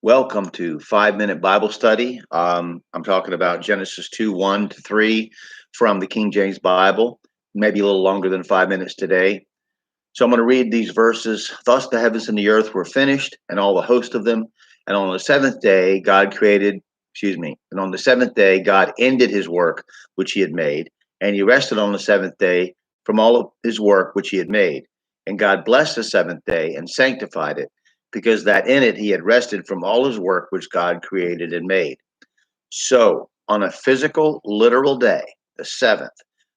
Welcome to 5 Minute Bible Study. I'm talking about Genesis 2 1 to 3 from the King James Bible, maybe a little longer than 5 minutes today. So I'm going to read these verses. Thus the heavens and the earth were finished, and all the host of them. And on the seventh day, and on the seventh day, God ended his work which he had made, and he rested on the seventh day from all of his work which he had made. And God blessed the seventh day and sanctified it, because that in it he had rested from all his work which God created and made. So, on a physical, literal day, the seventh,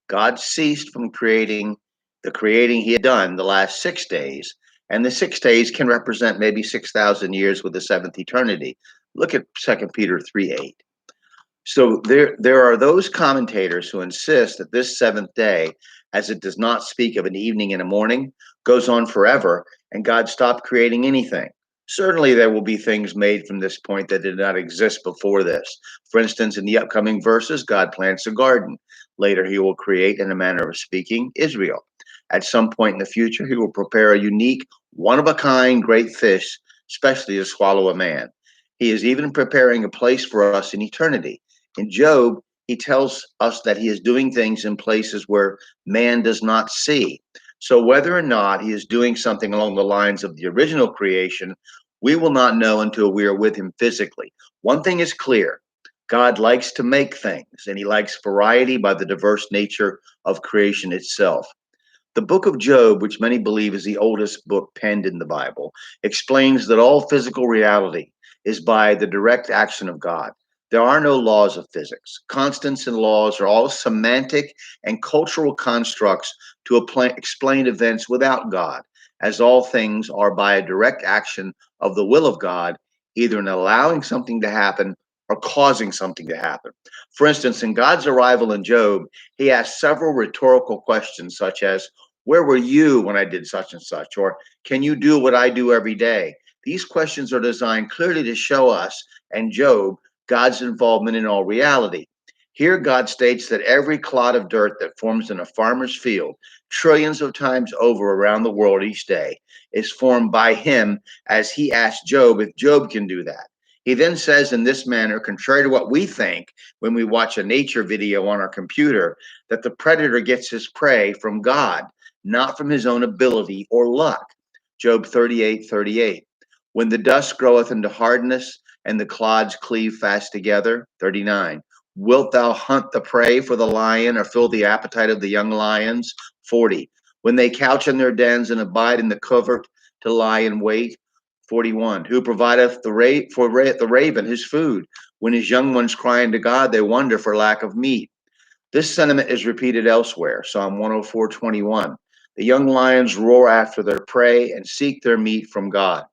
God ceased from creating the creating he had done the last 6 days, and the 6 days can represent maybe 6,000 years with the seventh eternity. Look at 2 Peter 3:8. So there are those commentators who insist that this seventh day, as it does not speak of an evening and a morning, goes on forever, and God stopped creating anything. Certainly, there will be things made from this point that did not exist before this. For instance, in the upcoming verses, God plants a garden. Later, he will create, in a manner of speaking, Israel. At some point in the future, he will prepare a unique, one of a kind great fish, especially to swallow a man. He is even preparing a place for us in eternity. In Job, he tells us that he is doing things in places where man does not see. So, whether or not he is doing something along the lines of the original creation, we will not know until we are with him physically. One thing is clear: God likes to make things, and he likes variety by the diverse nature of creation itself. The book of Job, which many believe is the oldest book penned in the Bible, explains that all physical reality is by the direct action of God. There are no laws of physics. Constants and laws are all semantic and cultural constructs to explain events without God, as all things are by a direct action of the will of God, either in allowing something to happen or causing something to happen. For instance, in God's arrival in Job, he asked several rhetorical questions, such as, "Where were you when I did such and such?" Or, "Can you do what I do every day?" These questions are designed clearly to show us and Job God's involvement in all reality. Here, God states that every clod of dirt that forms in a farmer's field, trillions of times over around the world each day, is formed by him, as he asked Job if Job can do that. He then says in this manner, contrary to what we think when we watch a nature video on our computer, that the predator gets his prey from God, not from his own ability or luck. Job 38:38. When the dust groweth into hardness, and the clods cleave fast together. 39. Wilt thou hunt the prey for the lion, or fill the appetite of the young lions? 40. When they couch in their dens and abide in the covert to lie in wait. 41. Who provideth the raven his food? When his young ones cry unto God, they wonder for lack of meat. This sentiment is repeated elsewhere. Psalm 104:21. The young lions roar after their prey and seek their meat from God.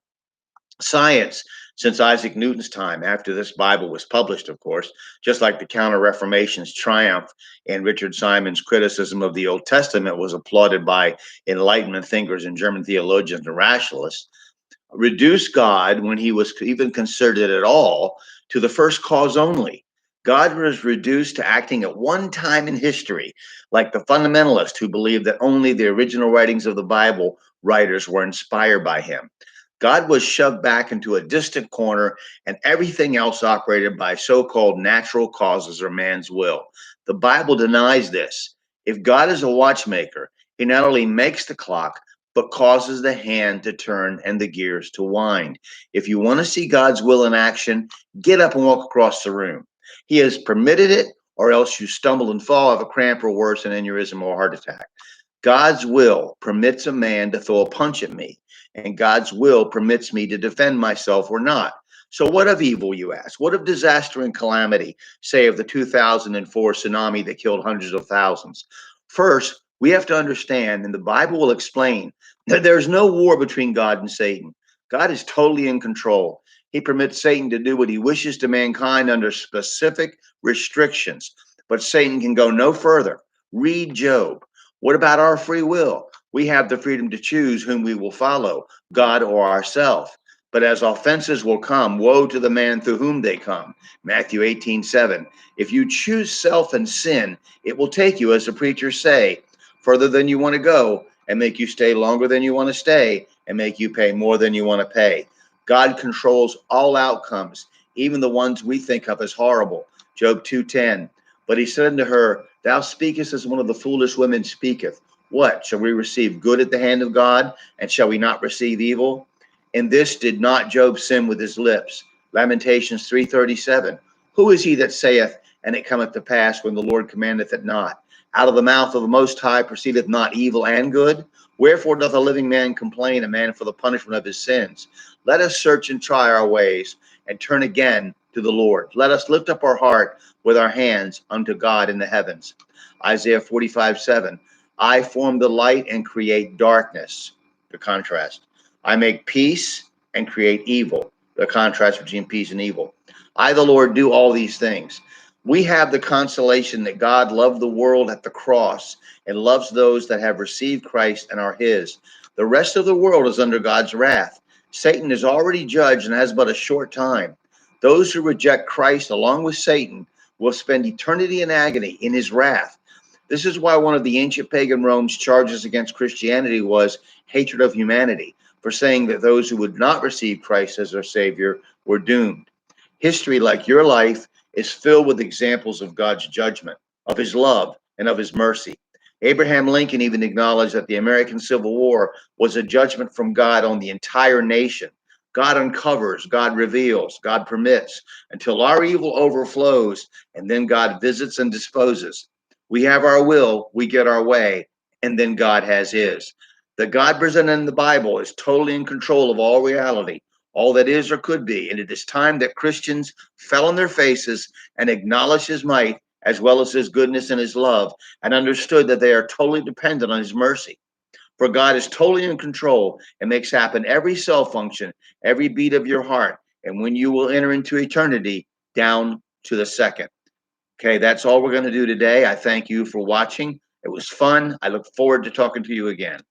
Science, since Isaac Newton's time, after this Bible was published, of course, just like the Counter Reformation's triumph and Richard Simon's criticism of the Old Testament was applauded by Enlightenment thinkers and German theologians and rationalists, reduced God, when he was even considered at all, to the first cause only. God was reduced to acting at one time in history, like the fundamentalist who believed that only the original writings of the Bible writers were inspired by him. God was shoved back into a distant corner, and everything else operated by so called natural causes or man's will. The Bible denies this. If God is a watchmaker, he not only makes the clock, but causes the hand to turn and the gears to wind. If you want to see God's will in action, get up and walk across the room. He has permitted it, or else you stumble and fall, have a cramp or worse, an aneurysm or a heart attack. God's will permits a man to throw a punch at me, and God's will permits me to defend myself or not. So, what of evil, you ask? What of disaster and calamity, say of the 2004 tsunami that killed hundreds of thousands? First, we have to understand, and the Bible will explain, that there's no war between God and Satan. God is totally in control. He permits Satan to do what he wishes to mankind under specific restrictions, but Satan can go no further. Read Job. What about our free will? We have the freedom to choose whom we will follow, God or ourselves. But as offenses will come, woe to the man through whom they come. Matthew 18:7. If you choose self and sin, it will take you, as the preachers say, further than you want to go, and make you stay longer than you want to stay, and make you pay more than you want to pay. God controls all outcomes, even the ones we think of as horrible. Job 2:10. But he said unto her, Thou speakest as one of the foolish women speaketh. What? Shall we receive good at the hand of God, and shall we not receive evil? In this did not Job sin with his lips. Lamentations 3:37. Who is he that saith, and it cometh to pass when the Lord commandeth it not? Out of the mouth of the Most High proceedeth not evil and good? Wherefore doth a living man complain, a man for the punishment of his sins? Let us search and try our ways, and turn again to the Lord. Let us lift up our heart with our hands unto God in the heavens. Isaiah 45:7. I form the light and create darkness. The contrast. I make peace and create evil. The contrast between peace and evil. I, the Lord, do all these things. We have the consolation that God loved the world at the cross and loves those that have received Christ and are his. The rest of the world is under God's wrath. Satan is already judged and has but a short time. Those who reject Christ along with Satan will spend eternity in agony in his wrath. This is why one of the ancient pagan Rome's charges against Christianity was hatred of humanity, for saying that those who would not receive Christ as their Savior were doomed. History, like your life, is filled with examples of God's judgment, of his love, and of his mercy. Abraham Lincoln even acknowledged that the American Civil War was a judgment from God on the entire nation. God uncovers, God reveals, God permits until our evil overflows, and then God visits and disposes. We have our will, we get our way, and then God has his. The God presented in the Bible is totally in control of all reality, all that is or could be, and it is time that Christians fell on their faces and acknowledged his might as well as his goodness and his love, and understood that they are totally dependent on his mercy. For God is totally in control and makes happen every cell function, every beat of your heart, and when you will enter into eternity, down to the second. Okay, that's all we're going to do today. I thank you for watching. It was fun. I look forward to talking to you again.